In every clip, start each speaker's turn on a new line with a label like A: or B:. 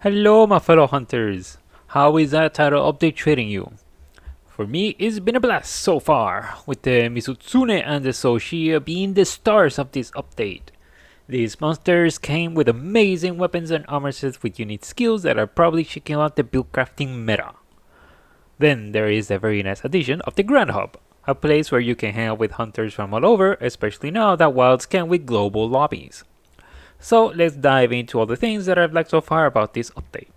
A: Hello, my fellow hunters. How is that title update treating you? For me, it's been a blast so far, with the Mizutsune and the Zoh Shia being the stars of this update. These monsters came with amazing weapons and armor sets with unique skills that are probably shaking out the build crafting meta. Then there is the very nice addition of the Grand Hub, a place where you can hang out with hunters from all over, especially now that Wilds can with global lobbies. So let's dive into all the things that I've liked so far about this update.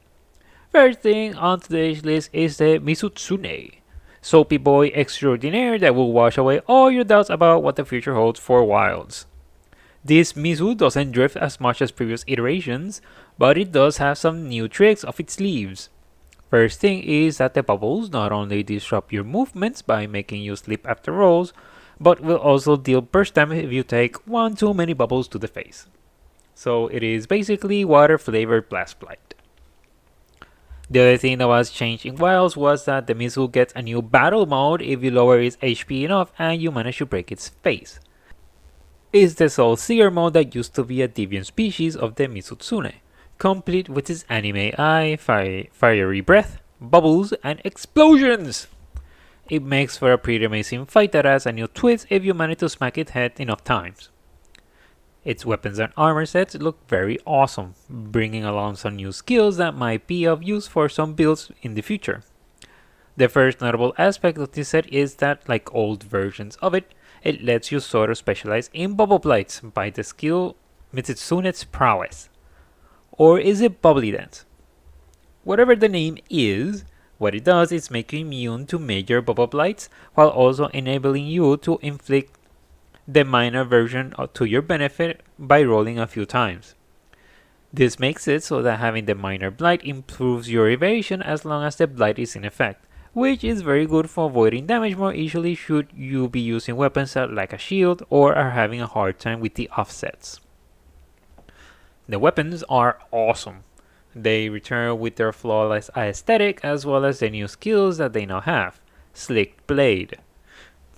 A: First thing on today's list is the Mizutsune, soapy boy extraordinaire that will wash away all your doubts about what the future holds for Wilds. This Mizu doesn't drift as much as previous iterations, but it does have some new tricks up its sleeves. First thing is that the bubbles not only disrupt your movements by making you slip after rolls, but will also deal burst damage if you take one too many bubbles to the face. So it is basically water flavored Blast Blight. The other thing that was changed in Wilds was that the Mizu gets a new battle mode if you lower its HP enough and you manage to break its face. It's the Soul Seer mode that used to be a deviant species of the Mizutsune, complete with its anime eye, fiery breath, bubbles, and explosions! It makes for a pretty amazing fight that adds a new twist if you manage to smack its head enough times. Its weapons and armor sets look very awesome, bringing along some new skills that might be of use for some builds in the future. The first notable aspect of this set is that, like old versions of it, it lets you sort of specialize in bubble blights by the skill Mizutsune's prowess. Or is it Bubbly Dance? Whatever the name is, what it does is make you immune to major bubble blights while also enabling you to inflict the minor version to your benefit by rolling a few times. This makes it so that having the minor blight improves your evasion as long as the blight is in effect, which is very good for avoiding damage more easily should you be using weapons that lack a shield or are having a hard time with the offsets. The weapons are awesome. They return with their flawless aesthetic as well as the new skills that they now have. Slick Blade.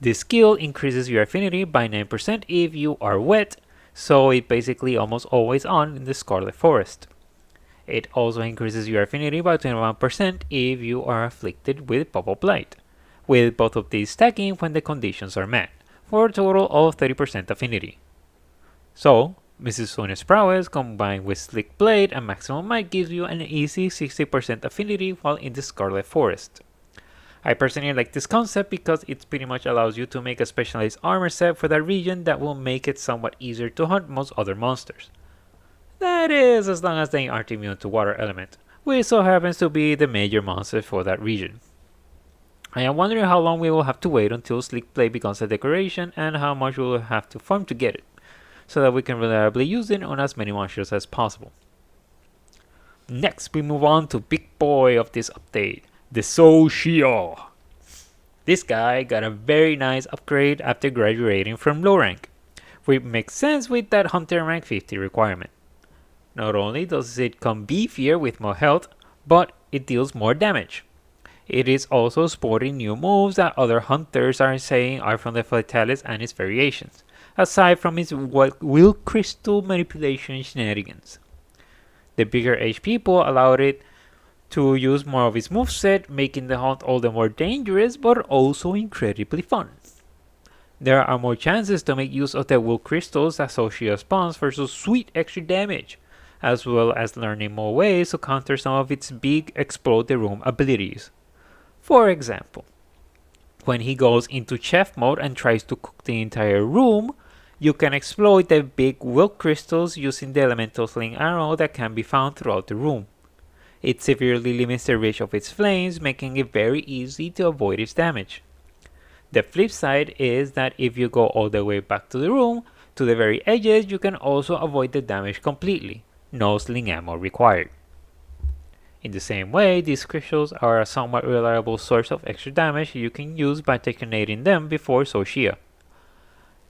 A: This skill increases your affinity by 9% if you are wet, so it's basically almost always on in the Scarlet Forest. It also increases your affinity by 21% if you are afflicted with Bubble Blight, with both of these stacking when the conditions are met, for a total of 30% affinity. So, Mizutsune's prowess combined with Slick Blade and Maximum Might gives you an easy 60% affinity while in the Scarlet Forest. I personally like this concept because it pretty much allows you to make a specialized armor set for that region that will make it somewhat easier to hunt most other monsters. That is, as long as they aren't immune to water element, which so happens to be the major monster for that region. I am wondering how long we will have to wait until Slick Blade becomes a decoration and how much we will have to farm to get it, so that we can reliably use it on as many monsters as possible. Next, we move on to big boy of this update, the Zoh Shia. This guy got a very nice upgrade after graduating from low rank, which makes sense with that hunter rank 50 requirement. Not only does it come beefier with more health, but it deals more damage. It is also sporting new moves that other hunters are saying are from the Fatalis and its variations, aside from its will crystal manipulation shenanigans. The bigger HP pool allowed it to use more of its moveset, making the hunt all the more dangerous but also incredibly fun. There are more chances to make use of the will crystals that Zoh Shia spawns for some sweet extra damage, as well as learning more ways to counter some of its big explode the room abilities. For example, when he goes into chef mode and tries to cook the entire room, you can exploit the big will crystals using the elemental sling arrow that can be found throughout the room. It severely limits the reach of its flames, making it very easy to avoid its damage. The flip side is that if you go all the way back to the room, to the very edges, you can also avoid the damage completely. No sling ammo required. In the same way, these crystals are a somewhat reliable source of extra damage you can use by detonating them before Zoh Shia.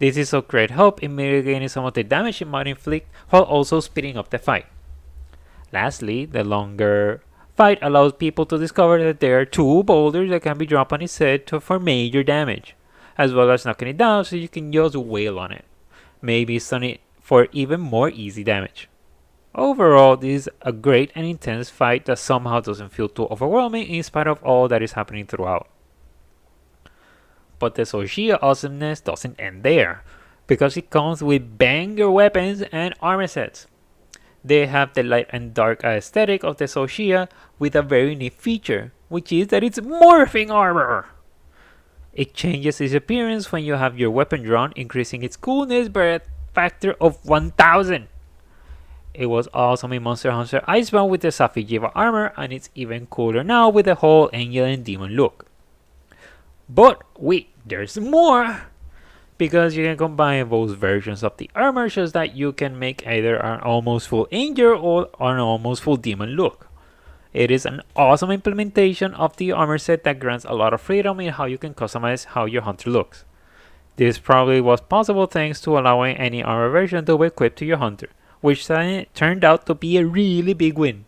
A: This is of great help in mitigating some of the damage it might inflict while also speeding up the fight. Lastly, the longer fight allows people to discover that there are two boulders that can be dropped on its head for major damage, as well as knocking it down so you can just wail on it. Maybe stun it for even more easy damage. Overall, this is a great and intense fight that somehow doesn't feel too overwhelming in spite of all that is happening throughout. But the Zoh Shia awesomeness doesn't end there, because it comes with banger weapons and armor sets. They have the light and dark aesthetic of the Zoh Shia with a very neat feature, which is that it's morphing armor! It changes its appearance when you have your weapon drawn, increasing its coolness by a factor of 1000. It was awesome in Monster Hunter Icebound with the Safi'jiiva armor, and it's even cooler now with the whole angel and demon look. But wait, there's more! Because you can combine both versions of the armor so that you can make either an almost full angel or an almost full demon look. It is an awesome implementation of the armor set that grants a lot of freedom in how you can customize how your hunter looks. This probably was possible thanks to allowing any armor version to be equipped to your hunter, which turned out to be a really big win.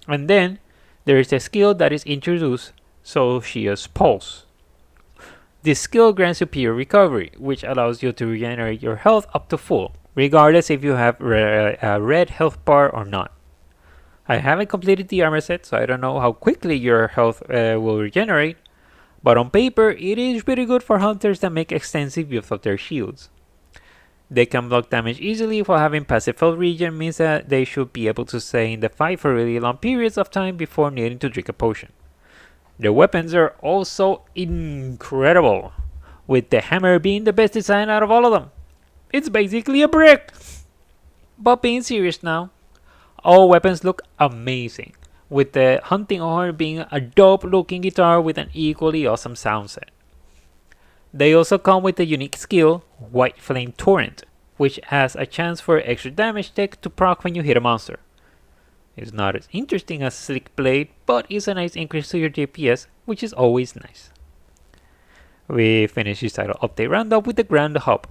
A: And then there is a skill that is introduced, Zoh Shia's Pulse. This skill grants superior recovery, which allows you to regenerate your health up to full, regardless if you have a red health bar or not. I haven't completed the armor set, so I don't know how quickly your health will regenerate, but on paper it is pretty good for hunters that make extensive use of their shields. They can block damage easily while having passive health regen means that they should be able to stay in the fight for really long periods of time before needing to drink a potion. The weapons are also incredible, with the hammer being the best design out of all of them. It's basically a brick! But being serious now, all weapons look amazing, with the hunting horn being a dope looking guitar with an equally awesome sound set. They also come with the unique skill, Whiteflame Torrent, which has a chance for extra damage tech to proc when you hit a monster. It's not as interesting as Slick Blade, but it's a nice increase to your DPS, which is always nice. We finished this title update roundup with the Grand Hub,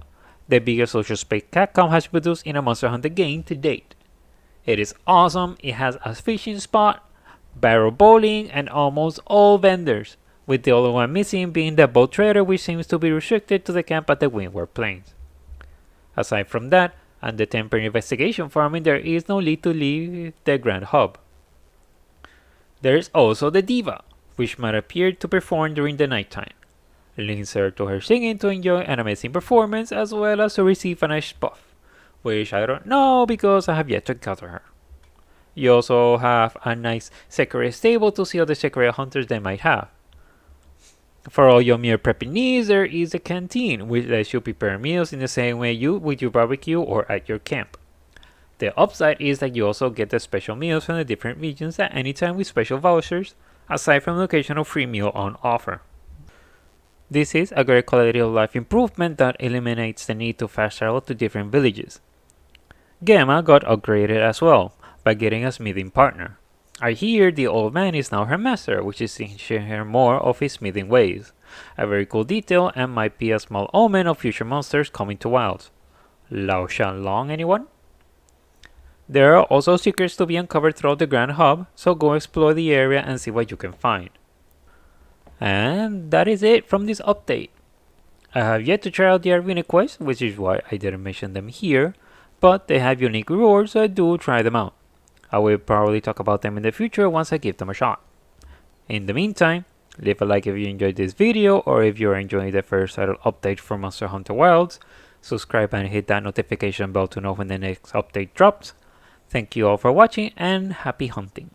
A: the biggest social space Capcom has produced in a Monster Hunter game to date. It is awesome, it has a fishing spot, barrel bowling, and almost all vendors, with the only one missing being the boat trader, which seems to be restricted to the camp at the Windward Plains. Aside from that, and the temporary investigation farming, there is no need to leave the Grand Hub. There is also the Diva, which might appear to perform during the nighttime. Links her to her singing to enjoy an amazing performance as well as to receive a nice buff, which I don't know because I have yet to encounter her. You also have a nice secret stable to see other secret hunters they might have. For all your meal prepping needs, there is a canteen, which lets you prepare meals in the same way you would your barbecue or at your camp. The upside is that you also get the special meals from the different regions at any time with special vouchers, aside from the occasional free meal on offer. This is a great quality of life improvement that eliminates the need to fast travel to different villages. Gemma got upgraded as well, by getting a smithing partner. I hear the old man is now her master, which is teaching her more of his smithing ways. A very cool detail and might be a small omen of future monsters coming to Wilds. Lao Shan Long, anyone? There are also secrets to be uncovered throughout the Grand Hub, so go explore the area and see what you can find. And that is it from this update. I have yet to try out the Arena quests, which is why I didn't mention them here, but they have unique rewards, so do try them out. I will probably talk about them in the future once I give them a shot. In the meantime, leave a like if you enjoyed this video or if you are enjoying the first title update for Monster Hunter Wilds. Subscribe and hit that notification bell to know when the next update drops. Thank you all for watching and happy hunting.